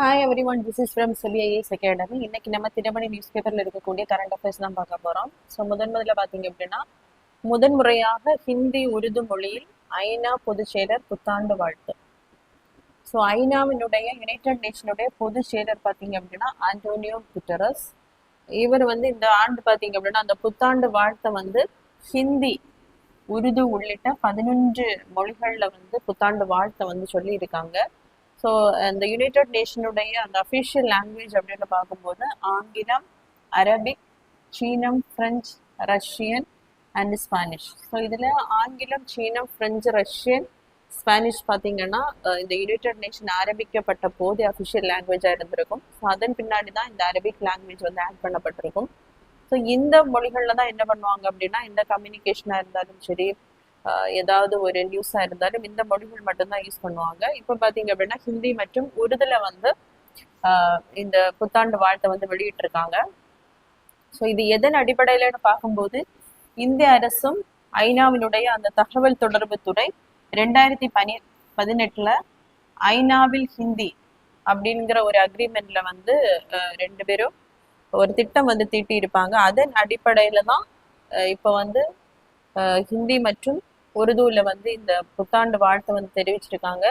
Hi everyone, this is from CBIS academy. இன்னைக்கு நம்ம Dinamani news பேப்பரில் இருக்கக்கூடிய கரண்ட் அஃபேர்ஸ் தான் பார்க்க போகிறோம். ஸோ முதல்ல பார்த்தீங்க அப்படின்னா, முதன்முறையாக ஹிந்தி உருது மொழியில் ஐநா பொதுச் செயலர் புத்தாண்டு வாழ்த்து. ஸோ ஐநாவினுடைய யுனைடெட் நேஷனுடைய பொதுச் செயலர் பார்த்தீங்க அப்படின்னா ஆண்டோனியோ குட்டரஸ். இவர் இந்த ஆண்டு பார்த்தீங்க அப்படின்னா அந்த புத்தாண்டு வாழ்த்தை ஹிந்தி உருது உள்ளிட்ட 11 மொழிகளில் புத்தாண்டு வாழ்த்தை சொல்லி இருக்காங்க. ஸோ அந்த யுனைடெட் நேஷனுடைய அந்த அஃபிஷியல் லாங்குவேஜ் அப்படின்னு பார்க்கும்போது ஆங்கிலம், அரபிக், சீனம், French, Russian and Spanish. So இதில் ஆங்கிலம், சீனம், பிரெஞ்சு, ரஷ்யன், ஸ்பானிஷ் பார்த்தீங்கன்னா இந்த யுனைடெட் நேஷன் ஆரம்பிக்கப்பட்ட போது அஃபிஷியல் லாங்குவேஜாக இருந்திருக்கும். ஸோ அதன் பின்னாடி தான் இந்த அரபிக் லாங்குவேஜ் ஆட் பண்ணப்பட்டிருக்கும். ஸோ இந்த மொழிகளில் தான் என்ன பண்ணுவாங்க அப்படின்னா, இந்த கம்யூனிகேஷனாக இருந்தாலும் சரி, ஏதாவது ஒரு நியூஸாக இருந்தாலும் இந்த மொழிகள் மட்டும்தான் யூஸ் பண்ணுவாங்க. இப்போ பார்த்தீங்க அப்படின்னா ஹிந்தி மற்றும் உருதுல இந்த புத்தாண்டு வாழ்த்தை வெளியிட்டிருக்காங்க. ஸோ இது எதன் அடிப்படையிலன்னு பார்க்கும்போது, இந்திய அரசும் ஐநாவினுடைய அந்த தகவல் தொடர்பு துறை 2018 ஐநாவில் ஹிந்தி அப்படிங்கிற ஒரு அக்ரிமெண்ட்ல ரெண்டு பேரும் ஒரு திட்டம் தீட்டி இருப்பாங்க. அதன் அடிப்படையில தான் இப்போ ஹிந்தி மற்றும் உருதுல இந்த புத்தாண்டு வாழ்த்தை தெரிவிச்சிருக்காங்க.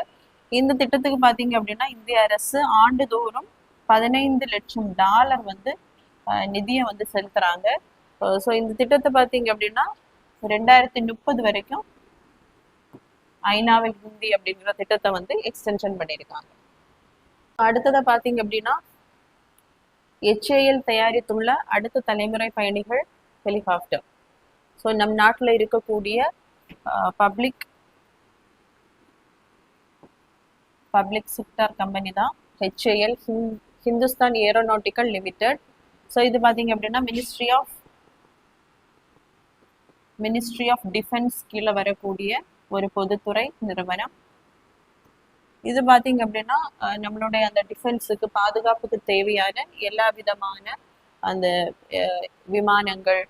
இந்த திட்டத்துக்கு பார்த்தீங்க அப்படின்னா இந்திய அரசு ஆண்டுதோறும் $15 லட்சம் நிதியை செலுத்துறாங்க. ஸோ இந்த திட்டத்தை பார்த்தீங்க அப்படின்னா 2030 வரைக்கும் ஐநாவில் ஹிந்தி அப்படிங்கிற திட்டத்தை எக்ஸ்டென்ஷன் பண்ணியிருக்காங்க. அடுத்ததை பார்த்தீங்க அப்படின்னா HAL தயாரித்துள்ள அடுத்த தலைமுறை பயணிகள் ஹெலிகாப்டர். ஸோ நம் நாட்டில் இருக்கக்கூடிய பப்ளிக் செக்டர் கம்பெனி தான் HAL, Hindustan aeronautical limited. So இது பார்த்தீங்க அப்படின்னா மினிஸ்ட்ரி ஆஃப் டிஃபென்ஸ் கீழே வரக்கூடிய ஒரு பொதுத்துறை நிறுவனம். இது பார்த்தீங்க அப்படின்னா நம்மளுடைய அந்த டிஃபென்ஸுக்கு, பாதுகாப்புக்கு தேவையான எல்லா விதமான அந்த விமானங்கள்,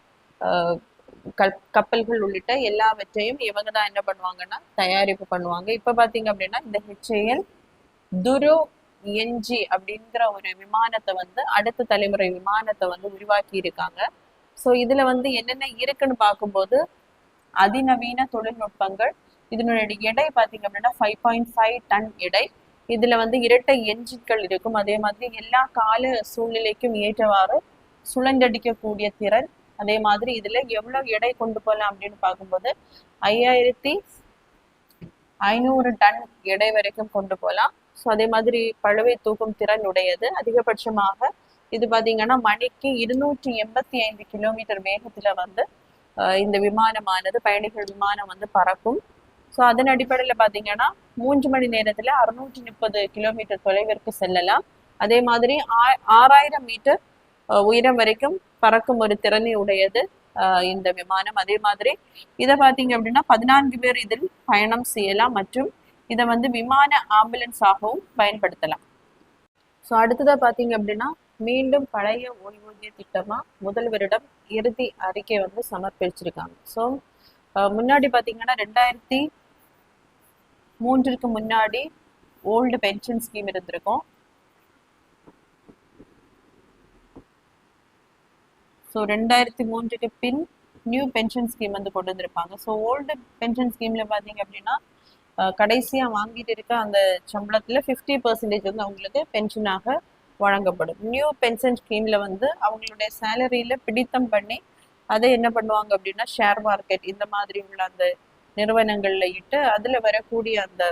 கப்பல்கள் உள்ளிட்ட எல்லாவற்றையும் இவங்க தான் என்ன பண்ணுவாங்கன்னா தயாரிப்பு பண்ணுவாங்க. இப்போ பார்த்தீங்க அப்படின்னா இந்த HAL துரு NG அப்படிங்கிற ஒரு விமானத்தை அடுத்த தலைமுறை விமானத்தை உருவாக்கி இருக்காங்க. ஸோ இதுல என்னென்ன இருக்குன்னு பார்க்கும்போது அதிநவீன தொழில்நுட்பங்கள். இதனுடைய எடை பார்த்தீங்க அப்படின்னா 5.5 டன் எடை. இதுல இரட்டை என்ஜின்கள் இருக்கும். அதே மாதிரி எல்லா கால சூழ்நிலைக்கும் ஏற்றவாறு சுழன்றடிக்கக்கூடிய திறன். அதே மாதிரி இதுல எவ்வளவு எடை கொண்டு போகலாம் அப்படின்னு பார்க்கும்போது 5500 டன் எடை வரைக்கும் கொண்டு போகலாம். ஸோ அதே மாதிரி பழுவை தூக்கும் திறன் உடையது. அதிகபட்சமாக இது பார்த்தீங்கன்னா மணிக்கு 285 கிலோமீட்டர் வேகத்துல இந்த விமானமானது, பயணிகள் விமானம் பறக்கும். ஸோ அதன் அடிப்படையில் பார்த்தீங்கன்னா 3 மணி நேரத்துல 630 கிலோமீட்டர் தொலைவிற்கு செல்லலாம். அதே மாதிரி 6000 மீட்டர் உயரம் வரைக்கும் பறக்கும் ஒரு திறனை உடையது இந்த விமானம். அதே மாதிரி இதை பார்த்தீங்க அப்படின்னா 14 பேர் இதில் பயணம் செய்யலாம் மற்றும் இதை விமான ஆம்புலன்ஸாகவும் பயன்படுத்தலாம். ஸோ அடுத்ததாக பார்த்தீங்க அப்படின்னா மீண்டும் பழைய ஓய்வூதிய திட்டமா முதல்வரிடம் இறுதி அறிக்கை சமர்ப்பிச்சிருக்காங்க. ஸோ முன்னாடி பார்த்தீங்கன்னா 2003க்கு முன்னாடி ஓல்டு பென்ஷன் ஸ்கீம் இருந்திருக்கும். ஸோ 2003க்கு பின் நியூ பென்ஷன் ஸ்கீம் கொண்டு வந்திருப்பாங்க. ஸோ ஓல்டு பென்ஷன் ஸ்கீம்ல பார்த்தீங்க அப்படின்னா கடைசியாக வாங்கிட்டு இருக்க அந்த சம்பளத்தில் 50% அவங்களுக்கு பென்ஷனாக வழங்கப்படும். நியூ பென்ஷன் ஸ்கீம்ல அவங்களுடைய சேலரியில பிடித்தம் பண்ணி அதை என்ன பண்ணுவாங்க அப்படின்னா ஷேர் மார்க்கெட் இந்த மாதிரி உள்ள அந்த நிறுவனங்கள்ல இட்டு அதுல வரக்கூடிய அந்த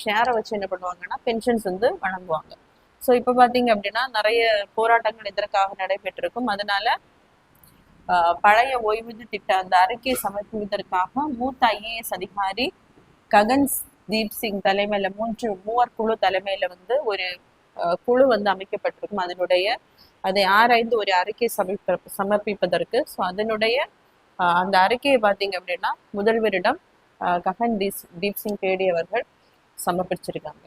ஷேரை வச்சு என்ன பண்ணுவாங்கன்னா பென்ஷன்ஸ் வழங்குவாங்க. ஸோ இப்போ பார்த்தீங்க அப்படின்னா நிறைய போராட்டங்கள் இதற்காக நடைபெற்றிருக்கும். அதனால பழைய ஓய்வூதிய திட்ட அந்த அறிக்கையை சமர்ப்பிப்பதற்காக மூத்த IAS அதிகாரி ககன் தீப் சிங் தலைமையில மூவர் குழு தலைமையில ஒரு குழு அமைக்கப்பட்டிருக்கும். அதனுடைய அதை ஆராய்ந்து ஒரு அறிக்கை சமர்ப்பிப்பதற்கு. ஸோ அதனுடைய அந்த அறிக்கையை பார்த்தீங்க அப்படின்னா முதல்வரிடம் ககன் தீப் சிங் பேடி அவர்கள் சமர்ப்பிச்சிருக்காங்க.